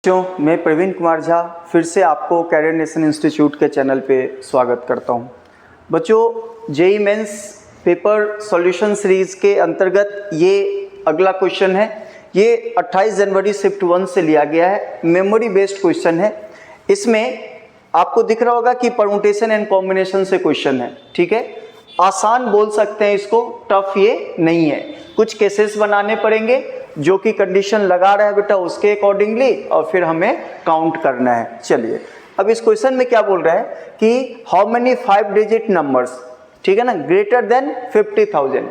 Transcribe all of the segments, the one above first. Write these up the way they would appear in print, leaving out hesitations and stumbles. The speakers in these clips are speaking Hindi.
बच्चों, मैं प्रवीण कुमार झा फिर से आपको कैरियर नेशन इंस्टीट्यूट के चैनल पे स्वागत करता हूं। बच्चों, JEE mains paper solution series के अंतर्गत ये अगला क्वेश्चन है। ये 28 जनवरी शिफ्ट 1 से लिया गया है, मेमोरी बेस्ड क्वेश्चन है। इसमें आपको दिख रहा होगा कि परम्यूटेशन एंड कॉम्बिनेशन से क्वेश्चन है। ठीक है, आसान बोल सकते हैं इसको, टफ ये नहीं है। कुछ केसेस बनाने पड़ेंगे जो कि कंडीशन लगा रहा है बेटा उसके अकॉर्डिंगली, और फिर हमें काउंट करना है। चलिए, अब इस क्वेश्चन में क्या बोल रहा है कि हाउ मेनी 5 डिजिट नंबर्स, ठीक है ना, greater than 50,000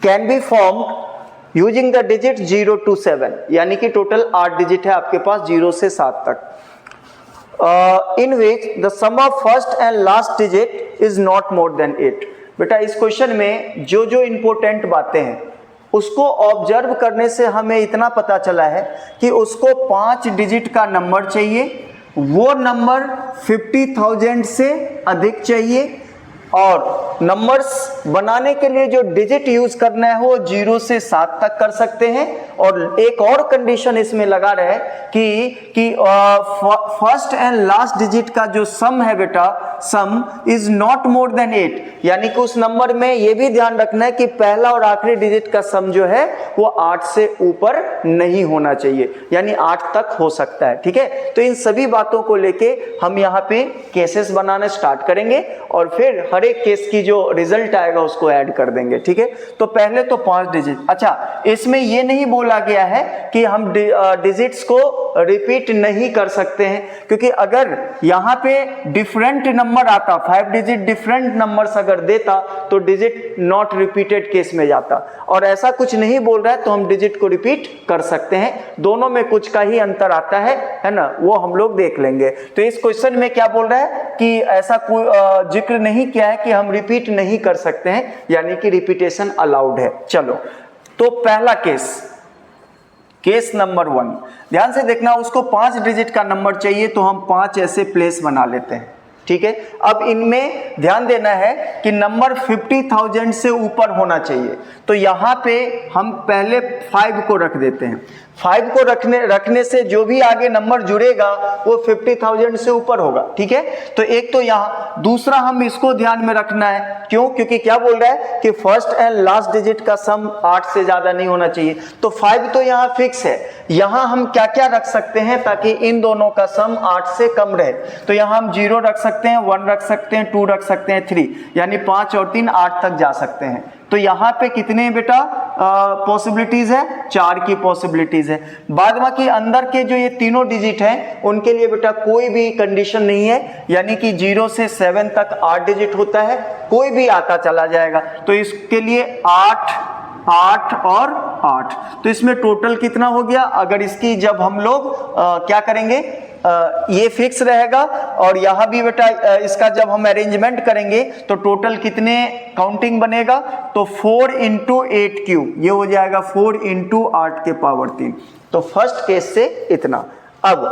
can be formed using the digit 0 to 7, यानी कि टोटल 8 डिजिट है आपके पास 0 से 7 तक, in which the sum of first and last digit is not more than 8। बेटा इस क्वेश्चन में जो जो इंपॉर्टेंट बातें हैं उसको ऑब्जर्व करने से हमें इतना पता चला है कि उसको 5 डिजिट का नंबर चाहिए, वो नंबर 50,000 से अधिक चाहिए, और नंबर्स बनाने के लिए जो डिजिट यूज करना है वो 0 से 7 तक कर सकते हैं। और एक और कंडीशन इसमें लगा रहा है कि फर्स्ट एंड लास्ट डिजिट का जो सम है बेटा, सम इज नॉट मोर देन 8, यानी कि उस नंबर में ये भी ध्यान रखना है कि पहला और आखिरी डिजिट का सम जो है वो 8 से ऊपर नहीं होना चाहिए, यानी 8 तक हो सकता है। ठीक है, तो इन सभी बातों को लेके हम यहाँ पे केसेस बनाना स्टार्ट करेंगे और फिर हर एक केस की जो रिजल्ट आएगा उसको ऐड कर देंगे। ठीक है, तो पहले तो 5 डिजिट। अच्छा, इसमें ये नहीं बोला गया है कि हम डिजिट्स को रिपीट नहीं कर सकते हैं, क्योंकि अगर यहाँ पे डिफरेंट नंबर आता, 5 डिजिट डिफरेंट नंबर्स अगर देता तो डिजिट नॉट रिपीटेड केस में जाता, और ऐसा कुछ नहीं बोल रहा है तो हम डिजिट को रिपीट कर सकते हैं। दोनों में कुछ का ही अंतर आता है ना, वो हम लोग देख लेंगे। तो इस क्वेश्चन में क्या बोल रहा है कि ऐसा कोई जिक्र नहीं किया है कि हम रिपीट नहीं कर सकते हैं, यानी कि रिपीटेशन अलाउड है। चलो, तो पहला केस नंबर 1, ध्यान से देखना, उसको 5 डिजिट का नंबर चाहिए, तो हम 5 ऐसे प्लेस बना लेते हैं। ठीक है, अब इनमें ध्यान देना है कि नंबर 50,000 से ऊपर होना चाहिए, तो यहाँ पे हम पहले 5 को रख देते हैं। 5 को रखने से जो भी आगे नंबर जुड़ेगा वो 50,000 से ऊपर होगा। ठीक है, तो एक तो यहाँ, दूसरा हम इसको ध्यान में रखना है, क्यों? क्योंकि क्या बोल रहा है कि फर्स्ट एंड लास्ट डिजिट का सम 8 से ज्यादा नहीं होना चाहिए, तो 5 तो यहाँ फिक्स है। यहाँ हम क्या क्या रख सकते हैं ताकि इन दोनों का सम 8 से कम रहे? तो यहाँ हम 0 रख सकते हैं, 1 रख सकते हैं, 2 रख सकते हैं, 3, यानी 5 और 3 8 तक जा सकते हैं। तो यहाँ पे कितने बेटा पॉसिबिलिटीज है? 4 की पॉसिबिलिटीज है। बाद बाकी अंदर के जो ये तीनों डिजिट हैं उनके लिए बेटा कोई भी कंडीशन नहीं है, यानी कि 0 से 7 तक 8 डिजिट होता है, कोई भी आता चला जाएगा। तो इसके लिए 8, 8 और 8, तो इसमें टोटल कितना हो गया? अगर इसकी जब हम लोग क्या करेंगे, ये फिक्स रहेगा, और यहाँ भी बेटा इसका जब हम अरेंजमेंट करेंगे तो टोटल कितने काउंटिंग बनेगा? तो 4 × 8 क्यूब, ये हो जाएगा 4 × 8 के पावर 3। तो फर्स्ट केस से इतना। अब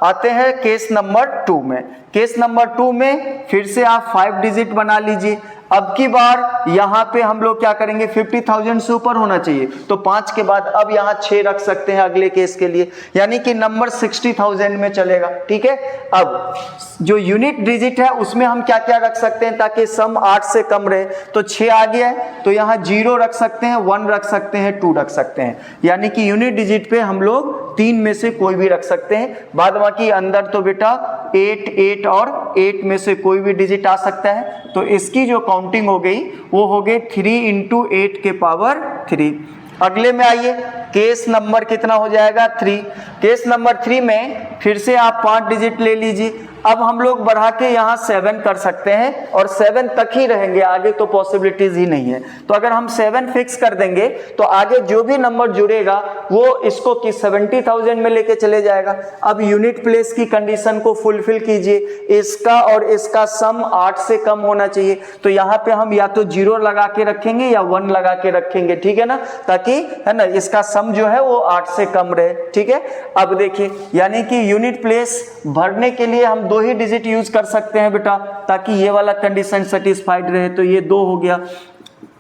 आते हैं केस नंबर 2 में। केस नंबर 2 में फिर से आप 5 डिजिट बना लीजिए। अब की बार यहाँ पे हम लोग क्या करेंगे, 50,000 से ऊपर होना चाहिए, तो 5 के बाद अब यहाँ 6 रख सकते हैं अगले केस के लिए, यानी कि नंबर 60,000 में चलेगा। ठीक है, अब जो यूनिट डिजिट है उसमें हम क्या क्या रख सकते हैं ताकि सम 8 से कम रहे? तो 6 आ गया है, तो यहाँ 0 रख सकते हैं, 1 रख सकते हैं, 2 रख सकते हैं, यानी कि यूनिट डिजिट पे हम लोग 3 में से कोई भी रख सकते हैं। बाद बाकी अंदर तो बेटा 8, 8 और 8 में से कोई भी डिजिट आ सकता है। तो इसकी जो काउंटिंग हो गई वो हो गई 3 × 8 के पावर 3। अगले में आइए, केस नंबर कितना हो जाएगा? 3। केस नंबर 3 में फिर से आप 5 डिजिट ले लीजिए। अब हम लोग बढ़ा के यहाँ 7 कर सकते हैं, और 7 तक ही रहेंगे, आगे तो पॉसिबिलिटीज ही नहीं है। तो अगर हम 7 फिक्स कर देंगे तो आगे जो भी नंबर जुड़ेगा वो इसको कि 70,000 में लेके चले जाएगा। अब यूनिट प्लेस की कंडीशन को फुलफिल कीजिए, इसका और इसका सम 8 से कम होना चाहिए, तो यहाँ पे हम या तो 0 लगा के रखेंगे या 1 लगा के रखेंगे। ठीक है ना, ताकि है ना इसका सम जो है वो 8 से कम रहे। ठीक है, अब देखिए, यानी कि यूनिट प्लेस भरने के लिए हम 2 ही डिजिट यूज कर सकते हैं बेटा, ताकि ये वाला कंडीशन सेटिस्फाइड रहे। तो ये 2 हो गया।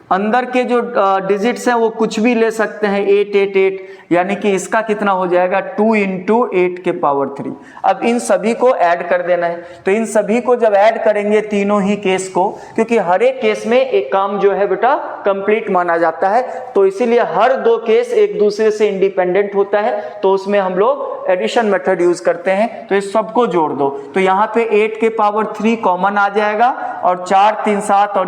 अंदर के जो डिजिट्स हैं वो कुछ भी ले सकते हैं, 888, यानी कि इसका कितना हो जाएगा 2 × 8⁻3। अब इन सभी को ऐड कर देना है। तो इन सभी को जब ऐड करेंगे तीनों ही केस को, क्योंकि हर एक केस में एक काम जो है बेटा कंप्लीट माना जाता है, तो इसीलिए हर दो केस एक दूसरे से इंडिपेंडेंट होता है, तो उसमें हम लोग एडिशन मेथड यूज करते हैं। तो इस सबको जोड़ दो, तो यहाँ पे 8⁻3 कॉमन आ जाएगा, और 4 3 7 और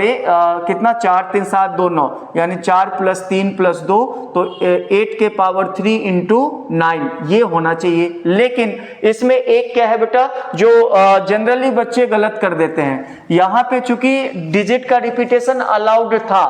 कितना 4 3 7 2 9, यानी 4 + 3 + 2, तो 8⁻3 × 9 ये होना चाहिए। लेकिन इसमें एक क्या है बेटा, जो जनरली बच्चे गलत कर देते हैं, यहाँ पे चूंकि डिजिट का रिपीटेशन अलाउड था,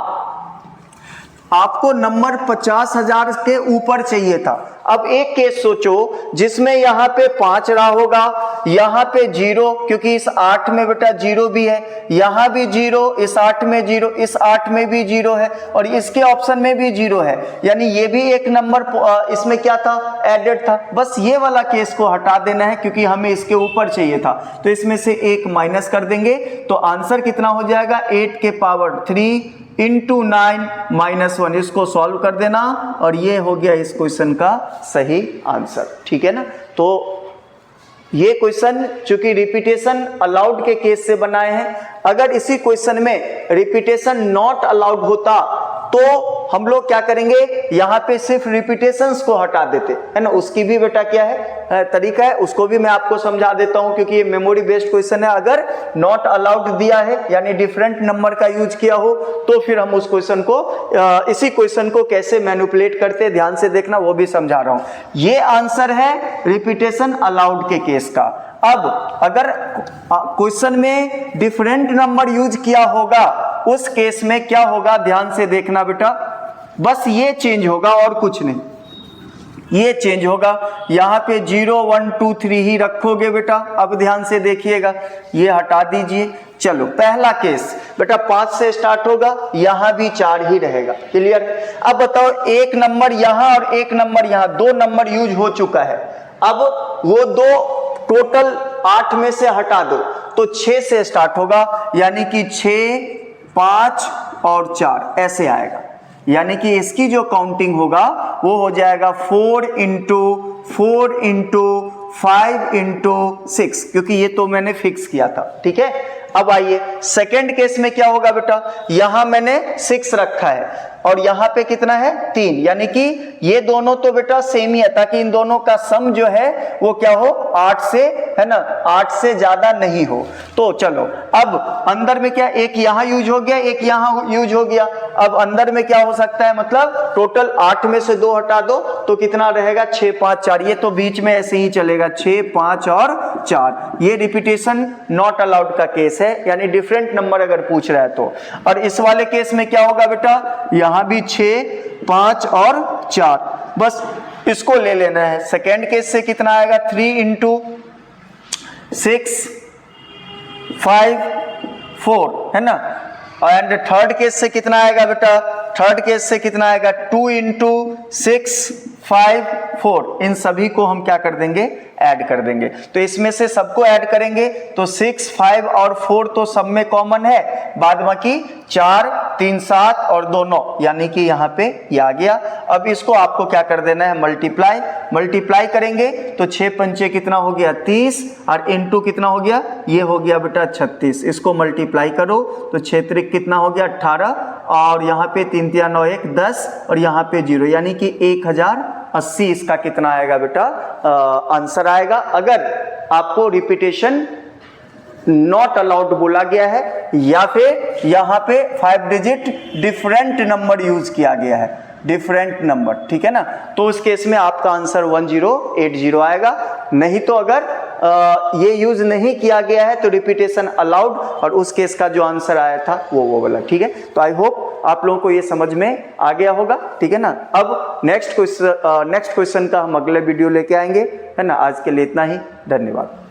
आपको नंबर 50,000 के ऊपर चाहिए था। अब एक केस सोचो जिसमें यहाँ पे 5 रहा होगा, यहाँ पे 0, क्योंकि इस 8 में बेटा 0 भी है, यहाँ भी 0, इस 8 में 0, इस 8 में भी 0 है, और इसके ऑप्शन में भी 0 है, यानी ये भी एक नंबर इसमें क्या था, एडेड था। बस ये वाला केस को हटा देना है, क्योंकि हमें इसके ऊपर चाहिए था, तो इसमें से एक माइनस कर देंगे, तो आंसर कितना हो जाएगा 8⁻3 × 9 - 1। इसको सॉल्व कर देना, और ये हो गया इस क्वेश्चन का सही आंसर। ठीक है ना। तो ये क्वेश्चन चूंकि रिपीटेशन अलाउड के केस से बनाए हैं, अगर इसी क्वेश्चन में रिपीटेशन नॉट अलाउड होता तो हम लोग क्या करेंगे, यहाँ पे सिर्फ रिपीटेशंस को हटा देते, है ना। उसकी भी बेटा क्या है तरीका है, उसको भी मैं आपको समझा देता हूँ, क्योंकि ये मेमोरी बेस्ड क्वेश्चन है। अगर नॉट अलाउड दिया है, यानी डिफरेंट नंबर का यूज किया हो, तो फिर हम उस क्वेश्चन को इसी क्वेश्चन को कैसे मैनिपुलेट करते हैं, ध्यान से देखना, वो भी समझा रहा हूँ। ये आंसर है रिपीटेशन अलाउड के केस का। अब अगर क्वेश्चन में डिफरेंट नंबर यूज किया होगा, उस केस में क्या होगा, ध्यान से देखना बेटा, बस ये चेंज होगा और कुछ नहीं, ये चेंज होगा। यहाँ पे 0 1 2 3 ही रखोगे बेटा। अब ध्यान से देखिएगा, ये हटा दीजिए। चलो पहला केस बेटा 5 से स्टार्ट होगा, यहाँ भी 4 ही रहेगा। क्लियर। अब बताओ, एक नंबर यहाँ और एक नंबर यहाँ, 2 नंबर यूज हो चुका है। अब वो 2 टोटल 8 में से हटा दो, तो 6 से स्टार्ट होगा, यानी कि 6 5 और 4 ऐसे आएगा, यानी कि इसकी जो काउंटिंग होगा वो हो जाएगा 4 × 4 × 5 × 6, क्योंकि ये तो मैंने फिक्स किया था। ठीक है। अब आइए सेकंड केस में क्या होगा बेटा, यहां मैंने 6 रखा है और यहाँ पे कितना है 3, यानी कि ये दोनों तो बेटा सेम ही है, ताकि इन दोनों का सम जो है वो क्या हो 8 से, है ना, 8 से ज्यादा नहीं हो। तो चलो अब अंदर में क्या, एक यहाँ यूज हो गया, एक यहाँ यूज हो गया। अब अंदर में क्या हो सकता है, मतलब टोटल 8 में से 2 हटा दो तो कितना रहेगा 6 5 4, ये तो बीच में ऐसे ही चलेगा 6 5 और 4। ये रिपीटेशन नॉट अलाउड का केस है, यानी डिफरेंट नंबर अगर पूछ रहा है तो। और इस वाले केस में क्या होगा बेटा, यहां भी 6 5 और 4, बस इसको ले लेना है। सेकेंड केस से कितना आएगा 3 × 6 5 4, है ना। एंड थर्ड केस से कितना आएगा बेटा, थर्ड केस से कितना आएगा 2 × 6 5 4। इन सभी को हम क्या कर देंगे, ऐड कर देंगे। तो इसमें से सबको ऐड करेंगे तो 6 5 और 4 तो सब में कॉमन है, बाद बाकी 4 3 7 और 2 9, यानी कि यहाँ पे ये आ गया। अब इसको आपको क्या कर देना है, मल्टीप्लाई करेंगे तो 6 पंचे कितना हो गया 30, और इनटू कितना हो गया, ये हो गया बेटा 36। इसको मल्टीप्लाई करो तो 6 त्रिक कितना हो गया 18, और यहाँ पे 3 3 9 1 10, और यहाँ पे 0, यानी कि 1080 इसका कितना आएगा बेटा आंसर आएगा। अगर आपको रिपीटेशन नॉट अलाउड बोला गया है, या फिर यहाँ पे 5 डिजिट डिफरेंट नंबर यूज किया गया है, डिफरेंट नंबर, ठीक है ना, तो उस केस में आपका आंसर 1080 आएगा। नहीं तो अगर ये यूज नहीं किया गया है तो रिपीटेशन अलाउड, और उस केस का जो आंसर आया था वो वाला। ठीक है, तो आई होप आप लोगों को ये समझ में आ गया होगा। ठीक है ना। अब नेक्स्ट क्वेश्चन का हम अगले वीडियो लेके आएंगे, है ना। आज के लिए इतना ही, धन्यवाद।